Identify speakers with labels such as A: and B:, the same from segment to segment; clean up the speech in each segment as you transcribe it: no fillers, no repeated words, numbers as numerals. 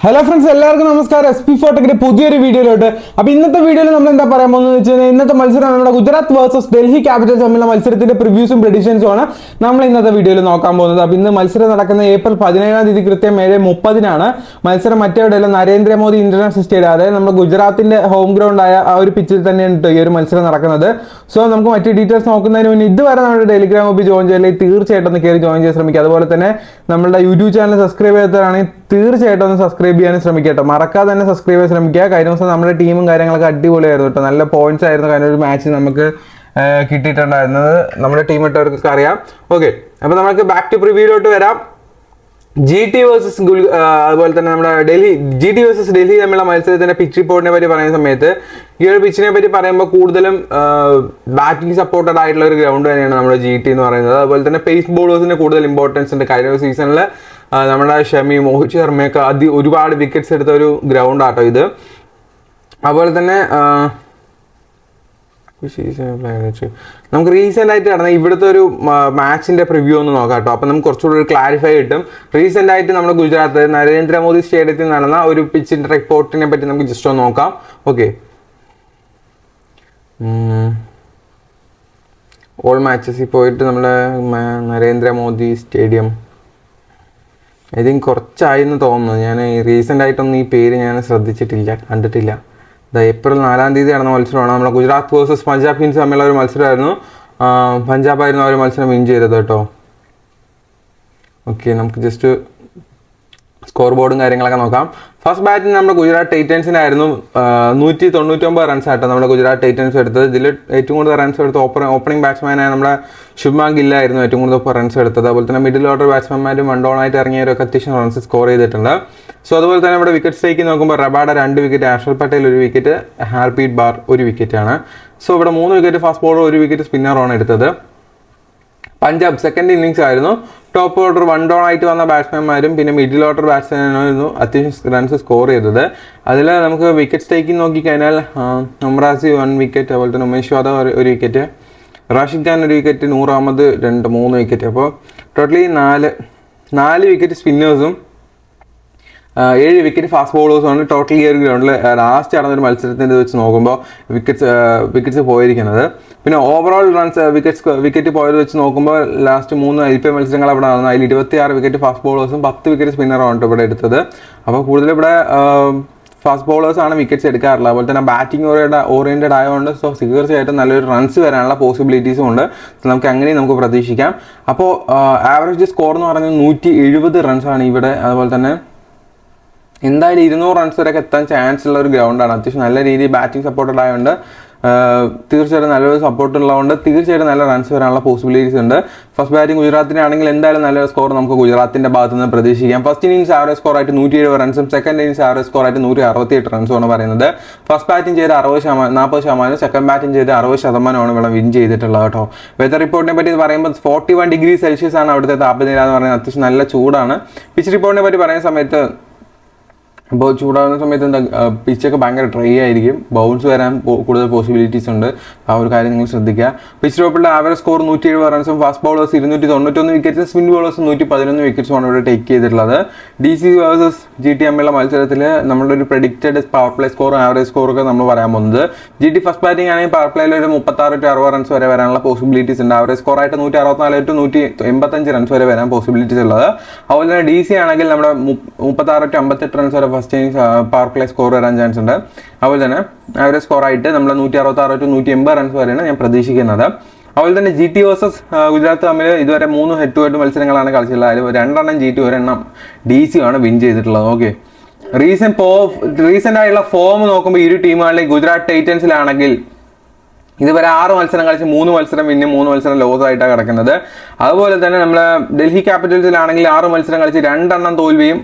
A: Hello friends, എല്ലാവർക്കും നമസ്കാരം. SP ഫോട്ടോയുടെ പുതിയൊരു വീഡിയോയിലോട്ട്. അപ്പോൾ ഇന്നത്തെ വീഡിയോയിൽ നമ്മൾ എന്താ പറയാൻ പോകുന്നത് വെച്ച് കഴിഞ്ഞാൽ ഇന്നത്തെ മത്സരം നമ്മുടെ ഗുജറാത്ത് വേഴ്സസ് ഡൽഹി ക്യാപിറ്റൽസ് തമ്മിലുള്ള മത്സരത്തിന്റെ പ്രിവ്യൂസും പ്രഡിക്ഷൻസും ആണ് നമ്മൾ ഇന്നത്തെ വീഡിയോയിൽ നോക്കാൻ പോകുന്നത്. അപ്പോൾ ഇന്ന് മത്സരം നടക്കുന്ന ഏപ്രിൽ 17-ാം തീയതി കൃത്യം 7:30 മത്സരം മറ്റെവിടെയല്ല നരേന്ദ്രമോദി ഇന്റർനാഷണൽ സ്റ്റേഡിയം, അതായത് നമ്മുടെ ഗുജറാത്തിന്റെ ഹോം ഗ്രൗണ്ട് ആയ ആ ഒരു പിച്ചിൽ തന്നെയാണ് ഈ ഒരു മത്സരം നടക്കുന്നത്. സോ നമുക്ക് മറ്റു ഡീറ്റെയിൽസ് നോക്കുന്നതിന് മുന്നേ ഇതുവരെ നമ്മുടെ ടെലിഗ്രാം ഗ്രൂപ്പിൽ ജോയിൻ ചെയ്യില്ലെങ്കിൽ തീർച്ചയായിട്ടും ഒന്ന് കയറി ജോയിൻ ചെയ്യാൻ ശ്രമിക്കുക. അതുപോലെ തന്നെ നമ്മുടെ യൂട്യൂബ് ചാനൽ സബ്സ്ക്രൈബ് ചെയ്യാത്തവരാണെങ്കിൽ തീർച്ചയായിട്ടും ഒന്ന് സബ്സ്ക്രൈബ് ചെയ്യാനും ശ്രമിക്കട്ടോ. മറക്കാതെ തന്നെ സബ്സ്ക്രൈബ് ചെയ്യാൻ ശ്രമിക്കുക. കഴിഞ്ഞ ദിവസം നമ്മുടെ ടീമും കാര്യങ്ങളൊക്കെ അടിപൊളിയായിരുന്നു കേട്ടോ. നല്ല പോയിന്റ്സ് ആയിരുന്നു കഴിഞ്ഞ ഒരു മാച്ച് നമുക്ക് കിട്ടിയിട്ടുണ്ടായിരുന്നത്. നമ്മുടെ ടീം ഇട്ടവർക്കൊക്കെ അറിയാം. ഓക്കെ, അപ്പോൾ നമുക്ക് ബാക്ക് ടു പ്രിവ്യൂലോട്ട് വരാം. GT വേഴ്സസ് അതുപോലെ തന്നെ നമ്മുടെ GT വേഴ്സസ് ഡൽഹി തമ്മിലുള്ള മത്സരത്തിന്റെ പിച്ച് റിപ്പോർട്ടിനെ പറ്റി പറയുന്ന സമയത്ത് ഈ ഒരു പിച്ചിനെ പറ്റി പറയുമ്പോൾ കൂടുതലും ബാറ്റിംഗ് സപ്പോർട്ടഡ് ആയിട്ടുള്ള ഒരു ഗ്രൗണ്ട് തന്നെയാണ് നമ്മുടെ GT എന്ന് പറയുന്നത്. അതുപോലെ തന്നെ പേസ് ബോളേഴ്സിന് കൂടുതൽ ഇമ്പോർട്ടൻസ് ഉണ്ട്. കഴിഞ്ഞ ഒരു സീസണിൽ നമ്മുടെ ഷമി, മോഹിത് ശർമ്മയൊക്കെ ഒരുപാട് വിക്കറ്റ്സ് എടുത്ത ഒരു ഗ്രൗണ്ട് ആട്ടോ ഇത്. അതുപോലെ തന്നെ നമുക്ക് റീസെന്റ് ആയിട്ട് നടന്ന ഇവിടുത്തെ ഒരു മാച്ചിന്റെ പ്രിവ്യൂ ഒന്ന് നോക്കാം കേട്ടോ. അപ്പം നമുക്ക് കുറച്ചുകൂടി ഒരു ക്ലാരിഫൈ കിട്ടും. റീസെന്റ് ആയിട്ട് നമ്മുടെ ഗുജറാത്ത് നരേന്ദ്രമോദി സ്റ്റേഡിയത്തിൽ നടന്ന ഒരു പിച്ചിന്റെ റിപ്പോർട്ടിനെ പറ്റി നമുക്ക് ജസ്റ്റ് ഒന്ന് നോക്കാം. ഓക്കെ, ഓൾ മാച്ചസിൽ പോയിട്ട് നമ്മുടെ നരേന്ദ്രമോദി സ്റ്റേഡിയം ഐ തിങ്ക് കുറച്ചായെന്ന് തോന്നുന്നു. ഞാൻ റീസെന്റ് ആയിട്ടൊന്നും ഈ പേര് ഞാൻ ശ്രദ്ധിച്ചിട്ടില്ല, കണ്ടിട്ടില്ല. ഏപ്രിൽ 4-ാം തീയതി നടന്ന മത്സരമാണ്. നമ്മുടെ ഗുജറാത്ത് വേഴ്സസ് പഞ്ചാബ് കിങ്സ് തമ്മിലുള്ള ഒരു മത്സരമായിരുന്നു. പഞ്ചാബായിരുന്നു ആ ഒരു മത്സരം വിൻ ചെയ്തത് കേട്ടോ. ഓക്കെ, നമുക്ക് ജസ്റ്റ് സ്കോർ ബോർഡും കാര്യങ്ങളൊക്കെ നോക്കാം. ഫസ്റ്റ് ബാറ്റിംഗ് നമ്മുടെ ഗുജറാത്ത് ടൈറ്റൻസിനായിരുന്നു. 199 റൺസ് ആട്ടോ നമ്മുടെ ഗുജറാത്ത് ടൈറ്റൻസ് എടുത്തത്. ഇതിൽ ഏറ്റവും കൂടുതൽ റൺസ് എടുത്ത് ഓപ്പണിംഗ് ബാറ്റ്സ്മാനായ നമ്മുടെ ശുഭ്മാൻ ഗില്ലായിരുന്നു ഏറ്റവും കൂടുതൽ റൺസ് എടുത്തത്. അതുപോലെ തന്നെ മിഡിൽ ഓർഡർ ബാറ്റ്സ്മാൻമാരും വൺ ഡൗൺ ആയിട്ട് ഇറങ്ങിയവരൊക്കെ അത്യാവശ്യം റൺസ് സ്കോർ ചെയ്തിട്ടുണ്ട്. സോ അതുപോലെ തന്നെ നമ്മുടെ വിക്കറ്റ് സ്റ്റേക്ക് നോക്കുമ്പോൾ Rabada 2 wicket, Axar Patel 1 wicket, Harpreet Brar 1 വിക്കറ്റാണ്. സോ ഇവിടെ 3 വിക്കറ്റ് ഫാസ്റ്റ് ബോളർ, 1 വിക്കറ്റ് സ്പിന്നറാണ് എടുത്തത്. പഞ്ചാബ് സെക്കൻഡ് ഇന്നിങ്സ് ആയിരുന്നു. ടോപ്പ് ഓർഡർ വൺ ഡൗൺ ആയിട്ട് വന്ന ബാറ്റ്സ്മാൻമാരും പിന്നെ മിഡിൽ ഓർഡർ ബാറ്റ്സ്മാനായിരുന്നു അത്യാവശ്യം റൺസ് സ്കോർ ചെയ്തത്. അതിൽ നമുക്ക് വിക്കറ്റ് സ്റ്റേക്കിംഗ് നോക്കിക്കഴിഞ്ഞാൽ അമ്രാസി 1 വിക്കറ്റ്, അതുപോലെ തന്നെ Umesh Yadav 1 wicket, Rashid Khan 1 wicket, Noor Ahmad 3 wicket. അപ്പോൾ ടോട്ടലി 4 വിക്കറ്റ് സ്പിന്നേഴ്സും 7 വിക്കറ്റ് ഫാസ്റ്റ് ബോളേഴ്സുമാണ് ടോട്ടൽ ഈ ഒരു ഗ്രൗണ്ടിൽ ലാസ്റ്റ് നടന്നൊരു മത്സരത്തിൻ്റെ വെച്ച് നോക്കുമ്പോൾ വിക്കറ്റ്സ് പോയിരിക്കുന്നത്. പിന്നെ ഓവറോൾ റൺസ് വിക്കറ്റ് പോയത് വെച്ച് നോക്കുമ്പോൾ ലാസ്റ്റ് 3 IPL മത്സരങ്ങൾ അവിടെ നടന്നു. അതിൽ 26 വിക്കറ്റ് ഫാസ്റ്റ് ബോളേഴ്സും 10 വിക്കറ്റ് സ്പിന്നറാണ് ഇവിടെ എടുത്തത്. അപ്പോൾ കൂടുതൽ ഇവിടെ ഫാസ്റ്റ് ബോളേഴ്സാണ് വിക്കറ്റ്സ് എടുക്കാറുള്ളത്. അതുപോലെ തന്നെ ബാറ്റിംഗ് ഓറിയൻറ്റഡ് ആയതുകൊണ്ട് സോ തീർച്ചയായിട്ടും നല്ലൊരു റൺസ് വരാനുള്ള പോസിബിലിറ്റീസും ഉണ്ട്. നമുക്ക് അങ്ങനെയും നമുക്ക് പ്രതീക്ഷിക്കാം. അപ്പോൾ ആവറേജ് സ്കോർ എന്ന് പറയുന്നത് 170 റൺസാണ് ഇവിടെ. അതുപോലെ തന്നെ എന്തായാലും 200 റൺസ് വരെയൊക്കെ എത്താൻ ചാൻസ് ഉള്ള ഒരു ഗ്രൗണ്ടാണ്. അത്യാവശ്യം നല്ല രീതിയിൽ ബാറ്റിംഗ് സപ്പോർട്ടഡ് ആയതുകൊണ്ട് തീർച്ചയായിട്ടും നല്ലൊരു സപ്പോർട്ട് ഉള്ളതുകൊണ്ട് തീർച്ചയായിട്ടും നല്ല റൺസ് വരാനുള്ള പോസിബിലിറ്റീസ് ഉണ്ട്. ഫസ്റ്റ് ബാറ്റിംഗ് ഗുജറാത്തിനാണെങ്കിൽ എന്തായാലും നല്ലൊരു സ്കോർ നമുക്ക് ഗുജറാത്തിന്റെ ഭാഗത്ത് നിന്ന് പ്രതീക്ഷിക്കാം. ഫസ്റ്റ് ഇന്നിംഗ്സ് ആവറേജ് സ്കോർ ആയിട്ട് 170 റൺസും സെക്കൻഡ് ഇന്നിംഗ്സ് ആവറേജ് സ്കോർ ആയിട്ട് 168 റൺസുമാണ് പറയുന്നത്. ഫസ്റ്റ് ബാറ്റിംഗ് ചെയ്ത് 40%, സെക്കൻഡ് ബാറ്റിംഗ് ചെയ്ത് 60% ഇവിടെ വിൻ ചെയ്തിട്ടുള്ളത് കേട്ടോ. വെതർ റിപ്പോർട്ടിനെ പറ്റി പറയുമ്പോൾ 41 ഡിഗ്രി സെൽഷ്യസ് ആണ് അവിടുത്തെ താപനില എന്ന് പറയുന്നത്. അത്യാവശ്യം നല്ല ചൂടാണ്. പിച്ച് റിപ്പോർട്ടിനെ പറ്റി പറയുന്ന സമയത്ത് ഇപ്പോൾ ചൂടാകുന്ന സമയത്ത് എന്താ പിച്ചൊക്കെ ഭയങ്കര ഡ്രൈ ആയിരിക്കും, ബൗൺസ് വരാൻ കൂടുതൽ പോസിബിലിറ്റീസ് ഉണ്ട്. ആ ഒരു കാര്യം നിങ്ങൾ ശ്രദ്ധിക്കുക. പിച്ച് ടോപ്പിലെ ആവറേജ് സ്കോർ 170 റൺസും ഫാസ്റ്റ് ബോളേഴ്സ് 291 വിക്കറ്റ്സും സ്പിൻ ബോളേഴ്സ് 111 വിക്കറ്റ്സുമാണ് ഇവിടെ ടേക്ക് ചെയ്തിട്ടുള്ളത്. DC വേഴ്സസ് GT തമ്മിലുള്ള മത്സരത്തിൽ നമ്മുടെ ഒരു പ്രഡിക്റ്റഡ് പവർ പ്ലേ സ്കോറും ആവറേജ് സ്കോറൊക്കെ നമ്മൾ പറയാൻ പോകുന്നത്. GT ഫസ്റ്റ് ബാറ്റിംഗ് ആണെങ്കിൽ പവർ പ്ലേയിൽ ഒരു 36-60 റൺസ് വരെ വരാനുള്ള പോസിബിലിറ്റീസ് ഉണ്ട്. ആവറേജ് സ്കോർ ആയിട്ട് 164-185 റൺസ് വരെ വരാൻ പോസിബിലിറ്റീസ് ഉള്ളത്. അതുപോലെ തന്നെ DC ആണെങ്കിൽ നമ്മുടെ 36-58 റൺസ് വരെ first innings power play score വരാൻ ചാൻസ് ഉണ്ട്. അതുപോലെ തന്നെ ആവറേജ് സ്കോർ ആയിട്ട് നമ്മൾ 166-180 റൺസ് വരെയാണ് ഞാൻ പ്രതീക്ഷിക്കുന്നത്. അതുപോലെ തന്നെ GT വേഴ്സസ് ഗുജറാത്ത് തമ്മിൽ ഇതുവരെ 3 ഹെഡ് ടു ഹെഡ് മത്സരങ്ങളാണ് കളിച്ചിട്ടുള്ളത്. അതിൽ 2 GT, 1 DC ആണ് വിൻ ചെയ്തിട്ടുള്ളത്. ഓക്കെ, റീസെന്റ് ആയിട്ടുള്ള ഫോം നോക്കുമ്പോൾ ഇരു ടീമുകളിൽ ഗുജറാത്ത് ടൈറ്റൻസിലാണെങ്കിൽ ഇതുവരെ 6 മത്സരം കളിച്ച് 3 മത്സരം വിന്നും 3 മത്സരം ലോസ് ആയിട്ടാണ് കിടക്കുന്നത്. അതുപോലെ തന്നെ നമ്മളെ ഡൽഹി ക്യാപിറ്റൽസിലാണെങ്കിൽ 6 മത്സരം കളിച്ച് 2 തോൽവിയും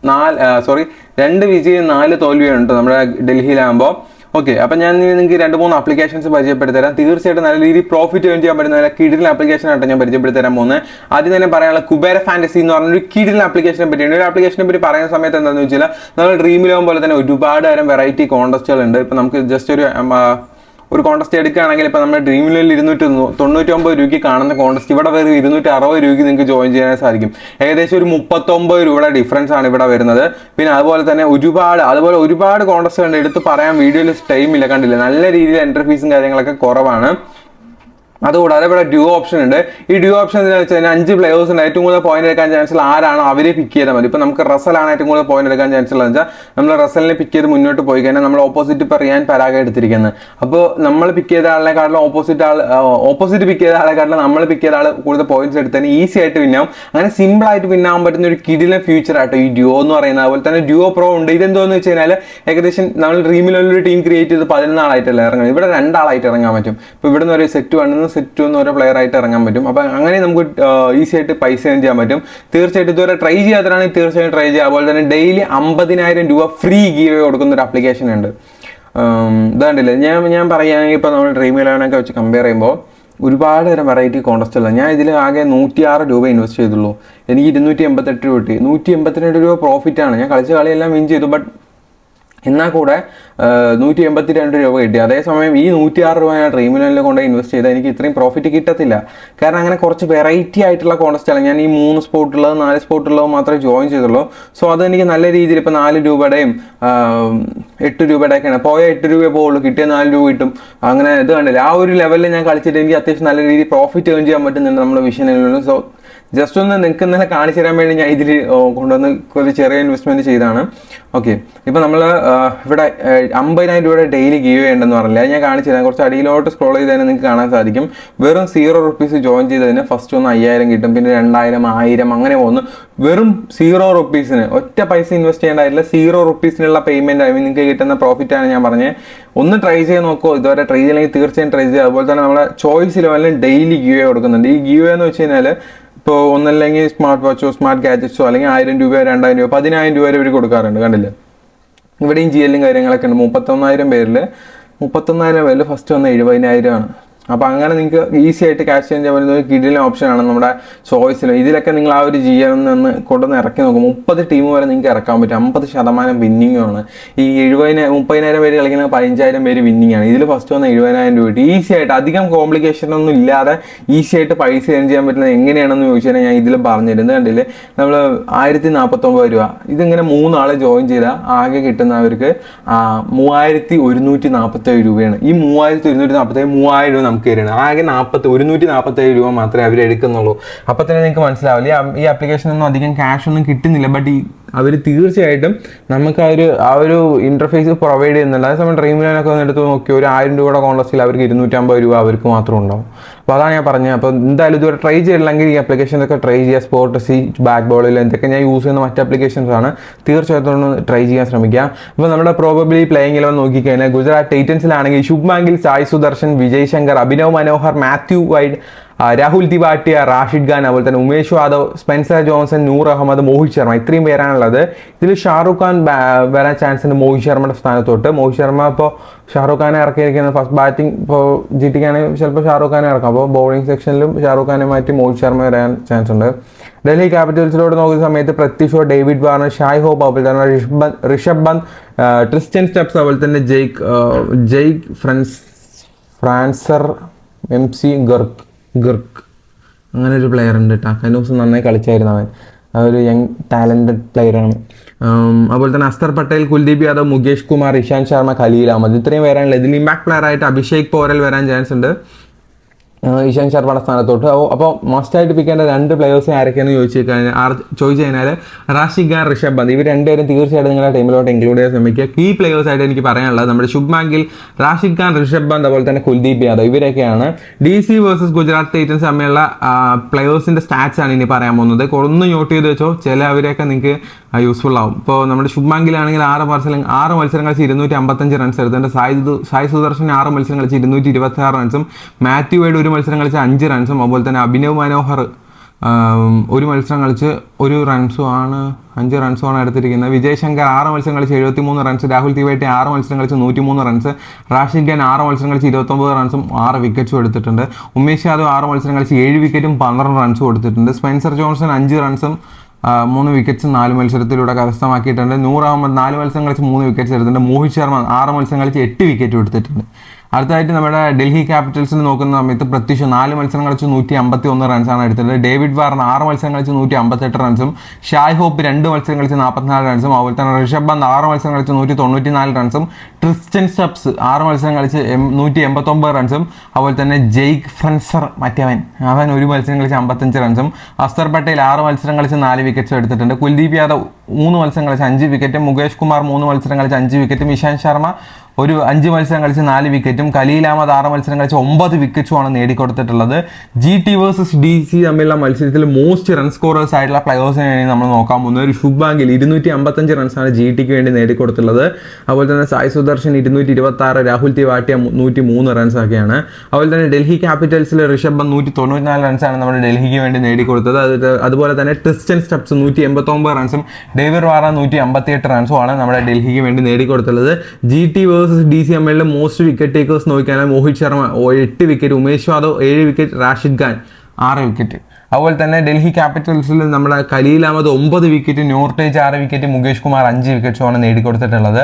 A: 2 വിജയം 4 തോൽവിയും ഉണ്ട് നമ്മുടെ ഡൽഹിയിലാകുമ്പോൾ. ഓക്കെ, അപ്പം ഞാൻ നിങ്ങൾക്ക് 2-3 ആപ്ലിക്കേഷൻസ് പരിചയപ്പെടുത്തി തരാം. തീർച്ചയായിട്ടും നല്ല രീതിയിൽ പ്രോഫിറ്റ് ഏൺ ചെയ്യാൻ പറ്റുന്ന നല്ല കിടിലൻ ആപ്ലിക്കേഷൻ ആയിട്ട് ഞാൻ പരിചയപ്പെടുത്തി തരാൻ പോകുന്നത്. ആദ്യം തന്നെ പറയാനുള്ള കുബേര ഫാന്റസി എന്ന് പറഞ്ഞൊരു കിടിലൻ ആപ്ലിക്കേഷനെ പറ്റിയാണ്. ഒരു ആപ്ലിക്കേഷനെ പറ്റി പറയുന്ന സമയത്ത് എന്താണെന്ന് വെച്ചാൽ നമ്മൾ ഡ്രീമിലാകും പോലെ തന്നെ ഒരുപാട് തരം വെറൈറ്റി കോൺടെസ്റ്റുകൾ ഉണ്ട്. ഇപ്പം നമുക്ക് ജസ്റ്റ് ഒരു കോൺടെസ്റ്റ് എടുക്കുകയാണെങ്കിൽ ഇപ്പോൾ നമ്മുടെ ഡ്രീം ഇലവനിൽ 299 രൂപയ്ക്ക് കാണുന്ന കോൺടെസ്റ്റ് ഇവിടെ വരെ 260 രൂപയ്ക്ക് നിങ്ങൾക്ക് ജോയിൻ ചെയ്യാൻ സാധിക്കും. ഏകദേശം ഒരു 39 രൂപയുടെ ഡിഫറൻസ് ആണ് ഇവിടെ വരുന്നത്. പിന്നെ അതുപോലെ തന്നെ ഒരുപാട് കോൺടെസ്റ്റ് ഉണ്ട്, എടുത്ത് പറയാൻ വീഡിയോയിൽ ടൈമില്ല, കണ്ടില്ല, നല്ല രീതിയിൽ എൻട്രി ഫീസും കാര്യങ്ങളൊക്കെ കുറവാണ്. അതുകൂടാതെ ഇവിടെ ഡ്യൂ ഓപ്ഷൻ ഉണ്ട്. ഈ ഡ്യൂ ഓപ്ഷൻ എന്ന് വെച്ച് കഴിഞ്ഞാൽ 5 പ്ലേയേഴ്സ് ഉണ്ട്. ഏറ്റവും കൂടുതൽ പോയിന്റ് എടുക്കാൻ ചാൻസ് ഉള്ള ആരാണോ അവരെ പിക്ക് ചെയ്താൽ മതി. ഇപ്പൊ നമുക്ക് റസലാണ് ഏറ്റവും കൂടുതൽ പോയിന്റ് എടുക്കാൻ ചാൻസ് ഉള്ളതെന്ന് വെച്ചാൽ നമ്മൾ റസലിനെ പിക്ക് ചെയ്ത് മുന്നോട്ട് പോയി കഴിഞ്ഞാൽ നമ്മൾ ഓപ്പോസിറ്റ് ഇപ്പൊ റിയാൻ പരാഗ് എടുത്തിരിക്കുന്നത്. അപ്പോൾ നമ്മൾ പിക്ക് ചെയ്ത ആളെക്കാട്ടിലും ഓപ്പോസിറ്റ് പിക്ക് ചെയ്ത ആളെക്കാട്ടിലും നമ്മൾ പിക്ക് ചെയ്ത ആൾ കൂടുതൽ പോയിന്റ്സ് എടുത്തതിന് ഈസി ആയിട്ട് വിന്നാവും. അങ്ങനെ സിമ്പിൾ ആയിട്ട് വിന്നാവാൻ പറ്റുന്ന ഒരു കിടിലൻ ഫ്യൂച്ചർ ആട്ടോ ഈ ഡ്യൂ എന്ന് പറയുന്നത്. അതുപോലെ തന്നെ ഡ്യൂ പ്രോ ഉണ്ട്. ഇതെന്തോന്ന് വെച്ച് കഴിഞ്ഞാൽ ഏകദേശം നമ്മൾ ഡ്രീമിലൊരു ടീം ക്രിയേറ്റ് ചെയ്ത് 14 ആളായിട്ടല്ല ഇറങ്ങുന്നത്. ഇവിടെ 2 ആളായിട്ട് ഇറങ്ങാൻ പറ്റും. ഇപ്പൊ ഇവിടെ നിന്ന് ഒരു സെറ്റ് 1 സെറ്റ് 2 ഓരോ പ്ലെയർ ആയിട്ട് ഇറങ്ങാൻ പറ്റും. അപ്പൊ അങ്ങനെ നമുക്ക് ഈസി ആയിട്ട് പൈസ ഏൺ ചെയ്യാൻ പറ്റും. തീർച്ചയായിട്ടും ഇതുവരെ ട്രൈ ചെയ്യാത്തതാണെങ്കിൽ തീർച്ചയായും ട്രൈ ചെയ്യുക. അതുപോലെ തന്നെ ഡെയിലി 50,000 രൂപ ഫ്രീ ഗീവ് കൊടുക്കുന്ന ഒരു ആപ്ലിക്കേഷൻ ഉണ്ട്. ഇതാണ്ടില്ലേ, ഞാൻ പറയുകയാണെങ്കിൽ ഇപ്പോൾ നമ്മൾ ഡ്രീം ഇലവനൊക്കെ വെച്ച് കമ്പയർ ചെയ്യുമ്പോൾ ഒരുപാട് തരം വെറൈറ്റി കോൺടെസ്റ്റ് ഉള്ളത്. ഞാൻ ഇതിൽ ആകെ 106 രൂപ ഇൻവെസ്റ്റ് ചെയ്തുള്ളൂ. എനിക്ക് 288 രൂപ കിട്ടി. 182 രൂപ പ്രോഫിറ്റാണ്. ഞാൻ കളിച്ച കളിയെല്ലാം വിൻ ചെയ്തു. ബട്ട് എന്നാൽ കൂടെ 182 രൂപ കിട്ടി. അതേസമയം ഈ 106 രൂപ ഞാൻ ഡ്രീം ഇലവനിൽ കൊണ്ട് ഇൻവെസ്റ്റ് ചെയ്താൽ എനിക്ക് ഇത്രയും പ്രോഫിറ്റ് കിട്ടത്തില്ല. കാരണം അങ്ങനെ കുറച്ച് വെറൈറ്റി ആയിട്ടുള്ള കോൺടെസ്റ്റാണ്. ഞാൻ ഈ 3 സ്പോട്ടുള്ളത് 4 സ്പോട്ടുള്ളത് മാത്രമേ ജോയിൻ ചെയ്തുള്ളൂ. സോ അതെനിക്ക് നല്ല രീതിയിൽ ഇപ്പോൾ 4 രൂപയുടെയും 8 രൂപയുടെയൊക്കെയാണ്. പോയ 8 രൂപയെ പോകുള്ളൂ, കിട്ടിയ 4 രൂപ കിട്ടും. അങ്ങനെ ഇത് കണ്ടില്ല, ആ ഒരു ലെവലിൽ ഞാൻ കളിച്ചിട്ട് എനിക്ക് അത്യാവശ്യം നല്ല രീതിയിൽ പ്രോഫിറ്റ് ഏൺ ചെയ്യാൻ പറ്റുന്നുണ്ട് നമ്മുടെ വിഷനിലും. സോ ജസ്റ്റ് ഒന്ന് നിങ്ങൾക്ക് ഇന്നലെ കാണിച്ചു തരാൻ വേണ്ടി ഞാൻ ഇതിൽ കൊണ്ടുവന്ന് ഒരു ചെറിയ ഇൻവെസ്റ്റ്മെന്റ് ചെയ്താണ്. ഓക്കെ, ഇപ്പം നമ്മൾ ഇവിടെ 50,000 രൂപയുടെ ഡെയിലി ഗീവ് ചെയ്യേണ്ടെന്ന് പറഞ്ഞില്ല, ഞാൻ കാണിച്ചു തരാം. കുറച്ച് അടിയിലോട്ട് സ്ക്രോൾ ചെയ്തതിന് നിങ്ങൾക്ക് കാണാൻ സാധിക്കും. വെറും 0 റുപ്പീസ് ജോയിൻ ചെയ്തതിന് ഫസ്റ്റ് ഒന്ന് 5,000 കിട്ടും, പിന്നെ 2,000, 1,000 അങ്ങനെ പോകുന്നു. വെറും 0 റുപ്പീസിന് ഒറ്റ പൈസ ഇൻവെസ്റ്റ് ചെയ്യേണ്ടതായില്ല. 0 റുപ്പീസിനുള്ള പേയ്മെന്റ് നിങ്ങൾക്ക് കിട്ടുന്ന പ്രോഫിറ്റാണ് ഞാൻ പറഞ്ഞത്. ഒന്ന് ട്രൈ ചെയ്ത് നോക്കുമോ. ഇതുവരെ ട്രൈ ചെയ്യില്ലെങ്കിൽ തീർച്ചയായും ട്രൈ ചെയ്യുക. അതുപോലെ തന്നെ നമ്മുടെ ചോയ്സ് ഇലവനിൽ ഡെയിലി ഗീവ് കൊടുക്കുന്നുണ്ട്. ഈ ഗീവ് എന്ന് വെച്ച് കഴിഞ്ഞാൽ ഇപ്പോൾ ഒന്നല്ലെങ്കിൽ സ്മാർട്ട് വാച്ചോ സ്മാർട്ട് ഗാഡ്ജറ്റ്സോ അല്ലെങ്കിൽ 1,000 രൂപ 2,000 രൂപ 10,000 രൂപ വരെ ഇവർ കൊടുക്കാറുണ്ട്. കണ്ടില്ലേ, ഇവിടെയും GL കാര്യങ്ങളൊക്കെ ഉണ്ട്. 31,000 പേരിൽ ഫസ്റ്റ് വന്ന 70,000 ആണ്. അപ്പോൾ അങ്ങനെ നിങ്ങൾക്ക് ഈസി ആയിട്ട് ക്യാഷ് ചെയ്യാൻ പറ്റുന്ന ഒരു കിടിലൻ ഓപ്ഷനാണ് നമ്മുടെ ചോയ്സിൽ. ഇതിലൊക്കെ നിങ്ങൾ ആ ഒരു GL നിന്ന് കൊണ്ടുവന്ന് ഇറക്കി നോക്കും. 30 ടീം വരെ നിങ്ങൾക്ക് ഇറക്കാൻ പറ്റും. 50% വിന്നിങ്ങാണ്. ഈ 30,000 പേര് കളിക്കുന്ന 15,000 പേര് വിന്നിങ് ആണ്. ഇതിൽ ഫസ്റ്റ് വന്ന 70,000 രൂപ ഈസി ആയിട്ട്, അധികം കോംപ്ലിക്കേഷൻ ഒന്നും ഇല്ലാതെ ഈസി ആയിട്ട് പൈസ ഏൺ ചെയ്യാൻ പറ്റുന്നത് എങ്ങനെയാണെന്ന് ചോദിച്ചാൽ ഞാൻ ഇതിൽ പറഞ്ഞിരുന്നത്. കണ്ടില്ലേ, നമ്മൾ 1,049 രൂപ. ഇതിങ്ങനെ 3 ആളെ ജോയിൻ ചെയ്താൽ ആകെ കിട്ടുന്നവർക്ക് 3,147 രൂപയാണ്. ഈ 3,147 3,000 രൂപ നമുക്ക് തരുന്നത്. ആകെ 147 രൂപ മാത്രമേ അവർ എടുക്കുന്നുള്ളൂ. അപ്പം തന്നെ നിങ്ങൾക്ക് മനസ്സിലാവില്ല ഈ ആപ്ലിക്കേഷനൊന്നും അധികം ക്യാഷ് ഒന്നും കിട്ടുന്നില്ല. ബട്ട് അവർ തീർച്ചയായിട്ടും നമുക്ക് ആ ഒരു ഇന്റർഫേസ് പ്രൊവൈഡ് ചെയ്യുന്നുണ്ട്. അതേസമയം ഡ്രീം ഇലവനൊക്കെ എടുത്ത് നോക്കി ഒരു 1,000 രൂപയുടെ കോൺടെസ്റ്റിൽ അവർക്ക് 250 രൂപ അവർക്ക് മാത്രം ഉണ്ടാവും. അപ്പോൾ അതാണ് ഞാൻ പറഞ്ഞത്. അപ്പോൾ എന്തായാലും ഇതുവരെ ട്രൈ ചെയ്തില്ലെങ്കിൽ ഈ ആപ്ലിക്കേഷനൊക്കെ ട്രൈ ചെയ്യുക. സ്പോർട്ട് സി ബാക്ക് ബോളിൽ എന്തൊക്കെ ഞാൻ യൂസ് ചെയ്യുന്ന മറ്റ് ആപ്ലിക്കേഷൻസ് ആണ്. തീർച്ചയായിട്ടും ഒന്ന് ട്രൈ ചെയ്യാൻ ശ്രമിക്കുക. അപ്പോൾ നമ്മുടെ പ്രോബബ്ലി പ്ലേയിങ് ഇലവൻ നോക്കിക്കഴിഞ്ഞാൽ ഗുജറാത്ത് ടൈറ്റൻസിലാണെങ്കിൽ ശുഭ്മാൻ സായ് സുദർശൻ, വിജയ് ശങ്കർ, അഭിനവ് മനോഹർ, മാത്യു വൈഡ്, രാഹുൽ തിവാട്ടിയ, റാഷിദ് ഖാൻ, അതുപോലെ തന്നെ ഉമേഷ് യാദവ്, സ്പെൻസർ ജോൺസൺ, നൂർ അഹമ്മദ്, മോഹിത് ശർമ്മ, ഇത്രയും പേരാണുള്ളത്. ഇതിൽ ഷാറുഖ് ഖാൻ വരാൻ ചാൻസ് ഉണ്ട് മോഹിത് ശർമ്മയുടെ സ്ഥാനത്തോട്ട്. മോഹിത് ശർമ്മ ഇപ്പോൾ ഷാറുഖ് ഖാനെ ഇറക്കിയിരിക്കുന്നത് ഫസ്റ്റ് ബാറ്റിംഗ്. ഇപ്പോൾ GT ക്കാണെങ്കിൽ ചിലപ്പോൾ ഷാറുഖ് ഖാനെ ഇറക്കാം. അപ്പോൾ ബൗളിംഗ് സെക്ഷനിലും ഷാറുഖ് ഖാനെ മാറ്റി മോഹിത് ശർമ്മ വരാൻ ചാൻസ് ഉണ്ട്. ഡൽഹി ക്യാപിറ്റൽസിലോട്ട് നോക്കുന്ന സമയത്ത് Prithvi Shaw, David Warner, Shai Hope, അതുപോലെ തന്നെ ഋഷഭ് പന്ത്, ട്രിസ്റ്റൻ സ്റ്റെപ്സ്, അതുപോലെ തന്നെ ജെയ്ക്ക് ഫ്രാൻസർ, MC ഗിർക്ക് അങ്ങനെ ഒരു പ്ലെയർ ഉണ്ട് കേട്ടോ. കഴിഞ്ഞ ദിവസം നന്നായി കളിച്ചായിരുന്നു അവൻ. ഒരു യങ് ടാലൻറ്റഡ് പ്ലെയറാണ്. അതുപോലെ തന്നെ അസ്തർ പട്ടേൽ, കുൽദീപ് യാദവ്, മുകേഷ് കുമാർ, ഇഷാന്ത് ശർമ്മ, ഖലീൽ അഹമ്മദ്, ഇത്രയും വരാനുള്ള. ഇതിൽ ഇമ്പാക്ട് പ്ലെയർ ആയിട്ട് അഭിഷേക് പോരൽ വരാൻ ചാൻസ് ഉണ്ട് ഇഷാന്ത് ശർമ്മയുടെ സ്ഥാനത്തോട്ട്. അപ്പോൾ മസ്റ്റായിട്ട് പിക്കേണ്ട 2 പ്ലെയേഴ്സിനെ ആരൊക്കെയാണെന്ന് ചോദിച്ചു കഴിഞ്ഞാൽ റാഷിദ് ഖാൻ, ഋഷഭ് പന്ത്, ഇവർ 2 പേരും തീർച്ചയായിട്ടും നിങ്ങളുടെ ടീമിലോട്ട് ഇൻക്ലൂഡ് ചെയ്യാൻ ശ്രമിക്കുക. കീ പ്ലെയേഴ്സ് ആയിട്ട് എനിക്ക് പറയാനുള്ളത് നമ്മുടെ ശുഭ്മാൻ ഗിൽ, റാഷിദ് ഖാൻ, ഋഷഭ് പന്ത്, അതുപോലെ തന്നെ കുൽദീപ് യാദവ്, ഇവരൊക്കെയാണ്. DC വേഴ്സസ് ഗുജറാത്ത് ടൈറ്റൻസ് തമ്മിലുള്ള പ്ലെയേഴ്സിന്റെ സ്റ്റാറ്റ്സ് ആണ് ഇനി പറയാൻ പോകുന്നത്. ഒന്ന് നോട്ട് ചെയ്ത് വെച്ചോ, അവരെയൊക്കെ നിങ്ങൾക്ക് യൂസ്ഫുൾ ആവും. ഇപ്പോൾ നമ്മുടെ ശുഭ്മാൻ ഗിൽ ആണെങ്കിൽ 6 മത്സരം കളിച്ച് 255 റൺസ് എടുത്തിട്ടുണ്ട്. സായ് സുദർശൻ 6 മത്സരം കളിച്ച് 226 റൺസും, മാത്യു വൈഡ് 1 മത്സരം കളിച്ച് 5 റൺസും, അതുപോലെ തന്നെ അഭിനവ് മനോഹർ 1 മത്സരം കളിച്ച് 5 റൺസുമാണ് എടുത്തിരിക്കുന്നത്. വിജയ് ശങ്കർ 6 മത്സരം കളിച്ച് 73 റൺസ്, രാഹുൽ തിവാട്ടി 6 മത്സരം കളിച്ച് 103 റൺസ്, റാഷിദ് ഖാൻ 6 മത്സരം കളിച്ച് 29 റൺസും 6 വിക്കറ്റ്സും എടുത്തിട്ടുണ്ട്. ഉമേഷ് യാദവ് 6 മത്സരം കളിച്ച് 7 വിക്കറ്റും 12 റൺസും എടുത്തിട്ടുണ്ട്. സ്പെൻസർ ജോൺസൺ 5 റൺസും 3 വിക്കറ്റ്സ് 4 മത്സരത്തിലൂടെ കരസ്ഥമാക്കിയിട്ടുണ്ട്. നൂർ അഹമ്മദ് 4 മത്സരം കളിച്ച് 3 വിക്കറ്റ്സ് എടുത്തിട്ടുണ്ട്. മോഹിത് ശർമ്മ 6 മത്സരം കളിച്ച് 8 വിക്കറ്റും എടുത്തിട്ടുണ്ട്. അടുത്തതായിട്ട് നമ്മുടെ ഡൽഹി ക്യാപിറ്റൽസിന് നോക്കുന്ന സമയത്ത് പ്രത്യുഷ 4 മത്സരം കളിച്ച് 151 റൺസാണ് എടുത്തത്. ഡേവിഡ് വാർണർ 6 മത്സരം കളിച്ച് 158 റൺസും, ഷായ് ഹോപ്പ് 2 മത്സരം കളിച്ച് 44 റൺസും, അതുപോലെ തന്നെ ഋഷഭ് പന്ത് 6 മത്സരം കളിച്ച് 194 റൺസും, ട്രിസ്റ്റൻ സ്റ്റബ്സ് 6 മത്സരം കളിച്ച് 189 റൺസും, അതുപോലെ തന്നെ ജെയ്ക്ക് ഫ്രൻസർ അവൻ 1 മത്സരം കളിച്ച് 55 റൺസും, അസ്തർ പട്ടേൽ 6 മത്സരം കളിച്ച് 4 വിക്കറ്റ്സും എടുത്തിട്ടുണ്ട്. കുൽദീപ് യാദവ് 3 മത്സരം കളിച്ച് 5 വിക്കറ്റും, മുകേഷ് കുമാർ 3 മത്സരം കളിച്ച് 5 വിക്കറ്റും, ഇഷാന്ത് ശർമ്മ 5 മത്സരം കളിച്ച് 4 വിക്കറ്റും, ഖലീൽ അഹമ്മദ് 6 മത്സരം കളിച്ച് 9 വിക്കറ്റുമാണ് നേടിക്കൊടുത്തിട്ടുള്ളത്. GT വേഴ്സസ് DC തമ്മിലുള്ള മത്സരത്തിൽ മോസ്റ്റ് റൺ സ്കോറേഴ്സ് ആയിട്ടുള്ള പ്ലെയേഴ്സിനെ വേണ്ടി നമ്മൾ നോക്കാൻ പോകുന്നത്. ഒരു ശുഭ് ഗിൽ 255 റൺസാണ് GTക്ക് വേണ്ടി നേടിക്കൊടുത്തുള്ളത്. അതുപോലെ തന്നെ സായ് സുദർശൻ 226, രാഹുൽ തിവാട്ടിയ 103 റൺസൊക്കെയാണ്. അതുപോലെ തന്നെ ഡൽഹി ക്യാപിറ്റൽസിൽ ഋഷഭ് പന്ത് 194 റൺസാണ് നമ്മുടെ ഡൽഹിക്ക് വേണ്ടി നേടിക്കൊടുത്തത്. അതുപോലെ തന്നെ ട്രിസ്റ്റൻ സ്റ്റബ്സ് 189 റൺസും, ഡേവിഡ് വാർണർ 158 റൺസുമാണ് നമ്മുടെ ഡൽഹിക്ക് വേണ്ടി നേടിക്കൊടുത്തുള്ളത്. GT DC തമ്മിലുള്ള മോസ്റ്റ് വിക്കറ്റ് ടേക്കേഴ്സ് നോക്കിയാൽ Mohit Sharma 8 wicket, Umesh Yadav 7 wicket, Rashid Khan 6 wicket. അതുപോലെ തന്നെ ഡൽഹി ക്യാപിറ്റൽസിൽ നമ്മുടെ Khaleel Ahmed 9 wicket, Nortje 6 wicket, Mukesh Kumar 5 വിക്കറ്റ്സുമാണ് നേടിക്കൊടുത്തിട്ടുള്ളത്.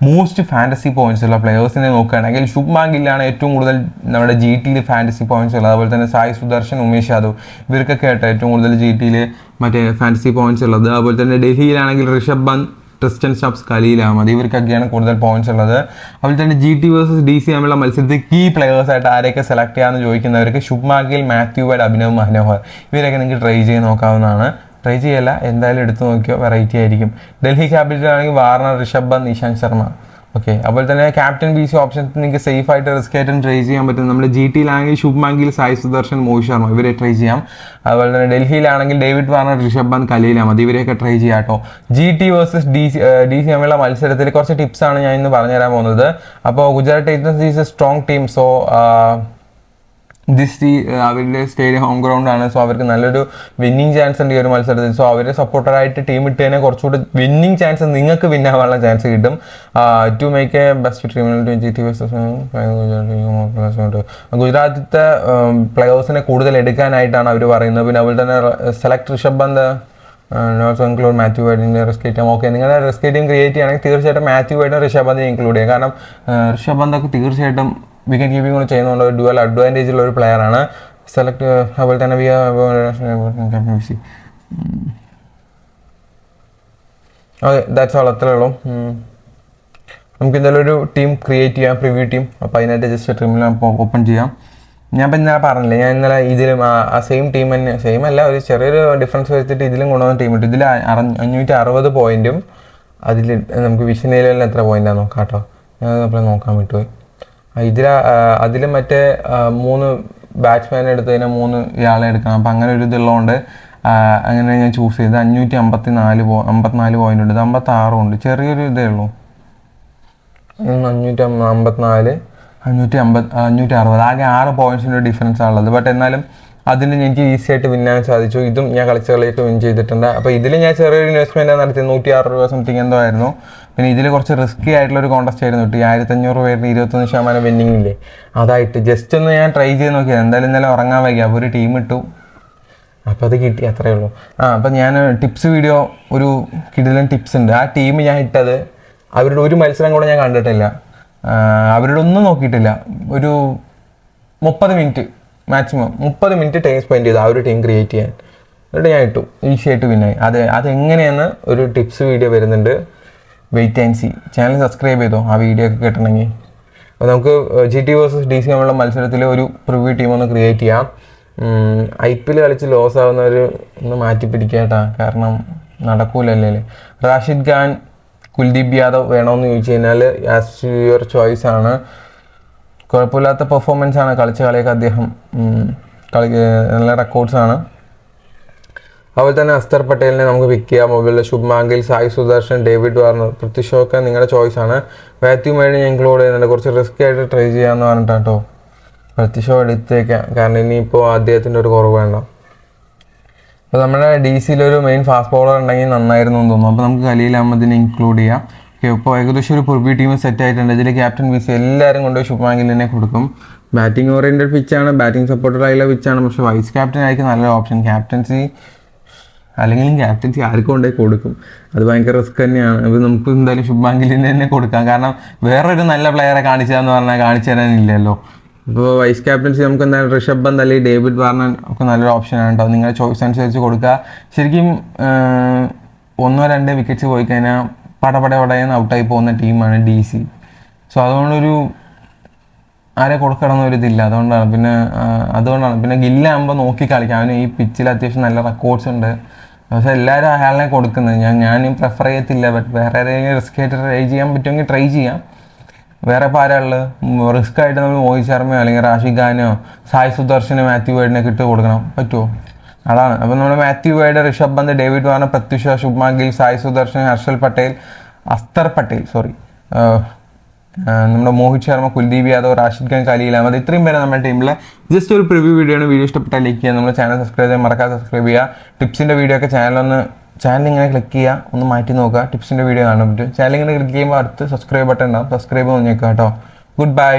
A: മോസ്റ്റ് ഫാൻറ്റസി പോയിന്റ്സ് ഉള്ള പ്ലെയേഴ്സിനെ നോക്കുകയാണെങ്കിൽ ശുഭ്മാൻ ഗില്ലാണ് ഏറ്റവും കൂടുതൽ നമ്മുടെ GTയിൽ ഫാൻറ്റസി പോയിന്റ്സ് ഉള്ളത്. അതുപോലെ തന്നെ സായ് സുദർശൻ, ഉമേഷ് യാദവ് ഇവർക്കൊക്കെ ആയിട്ട് ഏറ്റവും കൂടുതൽ GTയിൽ ഫാൻറ്റസി പോയിന്റ്സ് ഉള്ളത്. അതുപോലെ തന്നെ ഡൽഹിയിലാണെങ്കിൽ ഋഷഭ് പന്ത്, ട്രിസ്റ്റൻ സ്റ്റബ്സ്, ഖലീൽ അഹമ്മദ് ഇവർക്കൊക്കെയാണ് കൂടുതൽ പോയിന്റ്സ് ഉള്ളത്. അതുപോലെ തന്നെ GT വേഴ്സസ് DC തമ്മിലുള്ള മത്സരത്തിൽ കീ പ്ലെയേഴ്സായിട്ട് ആരെയൊക്കെ സെലക്ട് ചെയ്യാമെന്ന് ചോദിക്കുന്നവർക്ക് ശുഭ്മാൻ ഗിൽ, മാത്യു വൈഡ്, അഭിനവ് മനോഹർ ഇവരൊക്കെ നിങ്ങൾക്ക് ട്രൈ ചെയ്ത് നോക്കാവുന്നതാണ്. ട്രൈ ചെയ്യല്ല, എന്തായാലും എടുത്തു നോക്കിയോ, വെറൈറ്റി ആയിരിക്കും. ഡൽഹി ക്യാപിറ്റൽ ആണെങ്കിൽ വാർണർ, ഋഷഭ് പന്ത്, ഇഷാന്ത് ശർമ്മ. ഓക്കെ, അതുപോലെ തന്നെ ക്യാപ്റ്റൻ BC ഓപ്ഷൻസ് നിങ്ങൾക്ക് സേഫ് ആയിട്ട് റിസ്ക് ആയിട്ടും ട്രൈ ചെയ്യാൻ പറ്റും. നമ്മുടെ GTയിലാണെങ്കിൽ ശുഭ്മാൻ ഗിൽ, സായ് സുദർശൻ, മോഹിത് ശർമ്മ ഇവരെ ട്രൈ ചെയ്യാം. അതുപോലെ തന്നെ ഡൽഹിയിലാണെങ്കിൽ ഡേവിഡ് വാർണർ, ഋഷഭ് പന്ത്, ഖലീൽ അഹമ്മദ് ഇവരെയൊക്കെ ട്രൈ ചെയ്യാം കേട്ടോ. GT വേഴ്സസ് DC തമ്മിലുള്ള മത്സരത്തിൽ കുറച്ച് ടിപ്സാണ് ഞാൻ ഇന്ന് പറഞ്ഞുതരാൻ പോകുന്നത്. അപ്പോൾ Gujarat Titans is A strong team. So അവരുടെ സ്റ്റേഡിയം ഹോം ഗ്രൗണ്ട് ആണ്. സോ അവർക്ക് നല്ലൊരു വിന്നിങ് ചാൻസ് ഉണ്ട് ഈ ഒരു മത്സരത്തിൽ. സോ അവരെ സപ്പോർട്ടറായിട്ട് ടീം ഇട്ട് തന്നെ കുറച്ചുകൂടി വിന്നിങ് ചാൻസ് നിങ്ങൾക്ക് വിന്നാവാനുള്ള ചാൻസ് കിട്ടും. To make a best team ഗുജറാത്തിത്തെ പ്ലെയേഴ്സിനെ കൂടുതൽ എടുക്കാനായിട്ടാണ് അവർ പറയുന്നത്. പിന്നെ അതുപോലെ തന്നെ select Rishabh Pant, notes include Matthew വൈഡിൻ്റെ റിസ്ക് ടീം. ഓക്കെ, നിങ്ങളുടെ റിസ്ക് ടീം ക്രിയേറ്റ് ചെയ്യുകയാണെങ്കിൽ തീർച്ചയായിട്ടും മാത്യു വൈഡും ഋഷഭ് പന്തിനെ ഇൻക്ലൂഡ് ചെയ്യാം. കാരണം ഋഷഭ് പന്തൊക്കെ തീർച്ചയായിട്ടും വിക്കറ്റ് കീപ്പിംഗ് കൂടെ ചെയ്യുന്നതുകൊണ്ട് ഒരു ഡുവൽ അഡ്വാൻറ്റേജ് ഉള്ള ഒരു പ്ലെയറാണ്. സെലക്ട് അതുപോലെ തന്നെ അതെ, ദാറ്റ്സ് ഓൾ, അത്രേ ഉള്ളൂ. നമുക്ക് എന്തായാലും ഒരു ടീം ക്രിയേറ്റ് ചെയ്യാം, പ്രിവ്യൂ ടീം. അപ്പോൾ അതിനായിട്ട് ജസ്റ്റ് ടീമിൽ ഓപ്പൺ ചെയ്യാം. ഞാൻ ഇപ്പം ഇന്നലെ പറഞ്ഞില്ലേ, ഞാൻ ഇന്നലെ ഇതിലും ആ സെയിം ടീം തന്നെ, സെയിം അല്ല, ഒരു ചെറിയൊരു ഡിഫറൻസ് വെച്ചിട്ട് ഇതിലും കൊണ്ടുവന്ന ടീം ഇട്ടു. ഇതിൽ 560 പോയിന്റും അതിൽ നമുക്ക് വിഷൻ ലെവലിൽ എത്ര പോയിന്റാണ് നോക്കാം കേട്ടോ. ഞാൻ അപ്പോൾ നോക്കാൻ വിട്ടുപോയി. അതിൽ മറ്റേ 3 ബാറ്റ്സ്മാനെ എടുത്ത് കഴിഞ്ഞാൽ 3 ഇയാളെ എടുക്കണം. അപ്പം അങ്ങനെ ഒരു ഇതുള്ളതുകൊണ്ട് അങ്ങനെ ഞാൻ ചൂസ് ചെയ്ത് 554 പോയിന്റ് ഉണ്ട്. ഇത് 56 ഉണ്ട്, ചെറിയൊരു ഇതേ ഉള്ളൂ. 554, 560 ആകെ 6 പോയിന്റ്സിൻ്റെ ഡിഫറൻസ് ആണുള്ളത്. ബട്ട് എന്നാലും അതിൽ എനിക്ക് ഈസി ആയിട്ട് വിന്നാൻ സാധിച്ചു. ഇതും ഞാൻ കളിച്ച കളിയൊക്കെ വിൻ ചെയ്തിട്ടുണ്ട്. അപ്പോൾ ഇതിൽ ഞാൻ ചെറിയൊരു ഇൻവെസ്റ്റ്മെൻറ്റ് നടത്തി, 106 രൂപ സംതിങ് എന്തോ ആയിരുന്നു. പിന്നെ ഇതിൽ കുറച്ച് റിസ്കി ആയിട്ടുള്ളൊരു കോൺടെസ്റ്റ് ആയിരുന്നു കിട്ടി. 1500 പേരിന് 21% വിന്നിങ് ഇല്ലേ, അതായിട്ട് ജസ്റ്റ് ഒന്ന് ഞാൻ ട്രൈ ചെയ്ത് നോക്കിയത്. എന്തായാലും ഇന്നലെ ഉറങ്ങാൻ വൈകി, അപ്പോൾ ഒരു ടീം ഇട്ടു, അപ്പോൾ അത് കിട്ടി, അത്രയേ ഉള്ളൂ. അപ്പം ഞാൻ ടിപ്സ് വീഡിയോ, ഒരു കിടിലൻ ടിപ്സ് ഉണ്ട്. ആ ടീം ഞാൻ ഇട്ടത് അവരുടെ ഒരു മത്സരം കൂടെ ഞാൻ കണ്ടിട്ടില്ല, അവരുടെ ഒന്നും നോക്കിയിട്ടില്ല. ഒരു 30 minute maximum 30 minute time spend ചെയ്ത് ആ ഒരു ടീം ക്രിയേറ്റ് ചെയ്യാൻ. എന്നിട്ട് ഞാൻ ഇട്ടു, ഈസി ആയിട്ട് വിന്നായി. അതെങ്ങനെയെന്ന് ഒരു ടിപ്സ് വീഡിയോ വരുന്നുണ്ട്, wait and see. Channel subscribe ചെയ്തോ ആ വീഡിയോ ഒക്കെ കിട്ടണമെങ്കിൽ. അപ്പോൾ നമുക്ക് GT വേഴ്സസ് DC തമ്മിലുള്ള മത്സരത്തിൽ ഒരു പ്രിവ്യൂ ടീം ഒന്ന് ക്രിയേറ്റ് ചെയ്യാം. IPL കളിച്ച് ലോസ് ആവുന്നവർ ഒന്ന് മാറ്റി പിടിക്കാട്ടാ, കാരണം നടക്കൂലല്ലേ. റാഷിദ് ഖാൻ, കുൽദീപ് യാദവ് വേണമെന്ന് ചോദിച്ചു കഴിഞ്ഞാൽ ആസ് യുവർ ചോയ്സ് ആണ്. കുഴപ്പമില്ലാത്ത പെർഫോമൻസ് ആണ്, കളിച്ച കളിയൊക്കെ അദ്ദേഹം നല്ല റെക്കോർഡ്സാണ്. അതുപോലെ തന്നെ അസ്തർ പട്ടേലിനെ നമുക്ക് പിക്ക് ചെയ്യാം. മൊബൈലിൽ ശുഭ്മാൻ ഗിൽ, സായ് സുദർശൻ, ഡേവിഡ് വാർണർ, പൃഥ്വിഷൊക്കെ നിങ്ങളുടെ ചോയ്സാണ്. മാത്യു വൈഡ് ഞാൻ ഇൻക്ലൂഡ് ചെയ്യുന്നുണ്ട്, കുറച്ച് റിസ്ക് ആയിട്ട് ട്രൈ ചെയ്യാമെന്ന് പറഞ്ഞിട്ടോ. പൃഥ്വിഷോ എടുത്തേക്കാം, കാരണം ഇനിയിപ്പോൾ അദ്ദേഹത്തിൻ്റെ ഒരു കുറവ് വേണ്ട. അപ്പോൾ നമ്മുടെ DCയിലൊരു മെയിൻ ഫാസ്റ്റ് ബോളർ ഉണ്ടെങ്കിൽ നന്നായിരുന്നു എന്ന് തോന്നുന്നു. അപ്പോൾ നമുക്ക് ഖലീൽ അഹമ്മദിനെ ഇൻക്ലൂഡ് ചെയ്യാം. ഓക്കെ, ഇപ്പോൾ ഏകദേശം ഒരു പ്രിവ്യൂ ടീം സെറ്റ് ആയിട്ടുണ്ട്. ഇതിൽ ക്യാപ്റ്റൻ BC എല്ലാവരും കൊണ്ടുപോയി ശുഭ്മാൻ ഗില്ലിനെ കൊടുക്കും. ബാറ്റിംഗ് ഓറിയൻറ്റഡ് പിച്ചാണ്, ബാറ്റിംഗ് സപ്പോർട്ടഡ് ആയുള്ള പിച്ചാണ്. പക്ഷേ വൈസ് ക്യാപ്റ്റൻ ആയിരിക്കും നല്ലൊരു ഓപ്ഷൻ. ക്യാപ്റ്റൻസി അല്ലെങ്കിൽ ക്യാപ്റ്റൻസി ആർക്കും കൊണ്ടേ കൊടുക്കും, അത് ഭയങ്കര റിസ്ക് തന്നെയാണ്. അപ്പോൾ നമുക്ക് എന്തായാലും ശുഭ്മാൻ ഗില്ലിന് തന്നെ കൊടുക്കാം, കാരണം വേറൊരു നല്ല പ്ലെയറെ കാണിച്ചതെന്ന് പറഞ്ഞാൽ കാണിച്ചു തരാനില്ലല്ലോ. ഇപ്പോൾ വൈസ് ക്യാപ്റ്റൻസി നമുക്ക് എന്തായാലും ഋഷഭ് പന്ത് അല്ലെങ്കിൽ ഡേവിഡ് വാർണർ ഒക്കെ നല്ലൊരു ഓപ്ഷനാണ് കേട്ടോ. നിങ്ങളുടെ ചോയ്സ് അനുസരിച്ച് കൊടുക്കുക. ശരിക്കും 1-2 വിക്കറ്റ്സ് പോയി കഴിഞ്ഞാൽ പടയെന്ന് ഔട്ടായി പോകുന്ന ടീമാണ് DC. സോ അതുകൊണ്ടൊരു ആരെ കൊടുക്കണമെന്നൊരിതില്ല, അതുകൊണ്ടാണ് പിന്നെ ഗില്ലാകുമ്പോൾ നോക്കി കളിക്കാം. അവന് ഈ പിച്ചിൽ അത്യാവശ്യം നല്ല റെക്കോർഡ്സ് ഉണ്ട്, പക്ഷേ എല്ലാവരും അയാളെ കൊടുക്കുന്നത്. ഞാനും പ്രിഫർ ചെയ്യത്തില്ല, ബട്ട് വേറെ ഏതെങ്കിലും റിസ്ക് ആയിട്ട് ട്രൈ ചെയ്യാൻ പറ്റുമെങ്കിൽ ട്രൈ ചെയ്യാം. വേറെ ഇപ്പോൾ ആരാളുള്ളത്? റിസ്ക് ആയിട്ട് നമ്മൾ മോഹിത് ശർമ്മയോ അല്ലെങ്കിൽ റാഷിദ് ഖാനോ സായ് സുദർശനോ മാത്യു വൈഡിനൊക്കെ ഇട്ട് കൊടുക്കണം പറ്റുമോ? അതാണ്. അപ്പോൾ നമ്മുടെ Mathew wide, Rishabh Pant, David Warner, Prithvi Shah, Shubman Gill, Sai Sudarshan, അസ്തർ Patel നമ്മുടെ മോഹിത് ശർമ്മ, കുൽദീപ് യാദവ്, റാഷിദ് ഖാൻ, ഖലീൽ അഹമ്മദ്, ഇത്രയും പേരെ നമ്മുടെ ടീമിൽ. ജസ്റ്റ് ഒരു പ്രിവ്യൂ വീഡിയോ ആണ്. വീഡിയോ ഇഷ്ടപ്പെട്ടാൽ ലൈക്ക് ചെയ്യുക, നമ്മുടെ ചാനൽ സബ്സ്ക്രൈബ് ചെയ്യാൻ മറക്കാതെ സബ്സ്ക്രൈബ് ചെയ്യുക. ടിപ്സിൻ്റെ വീഡിയോ ഒക്കെ ചാനൽ ഇങ്ങനെ ക്ലിക്ക് ചെയ്യുക, ഒന്ന് മാറ്റി നോക്കുക, ടിപ്സിൻ്റെ വീഡിയോ കാണാൻ പറ്റും. ചാനൽ ഇങ്ങനെ ക്ലിക്ക് ചെയ്യുമ്പോൾ അടുത്ത് സബ്സ്ക്രൈബ് ബട്ടൺ ഉണ്ടാവും, സബ്സ്ക്രൈബ് നോക്കിയേക്കുക കേട്ടോ. Good bye.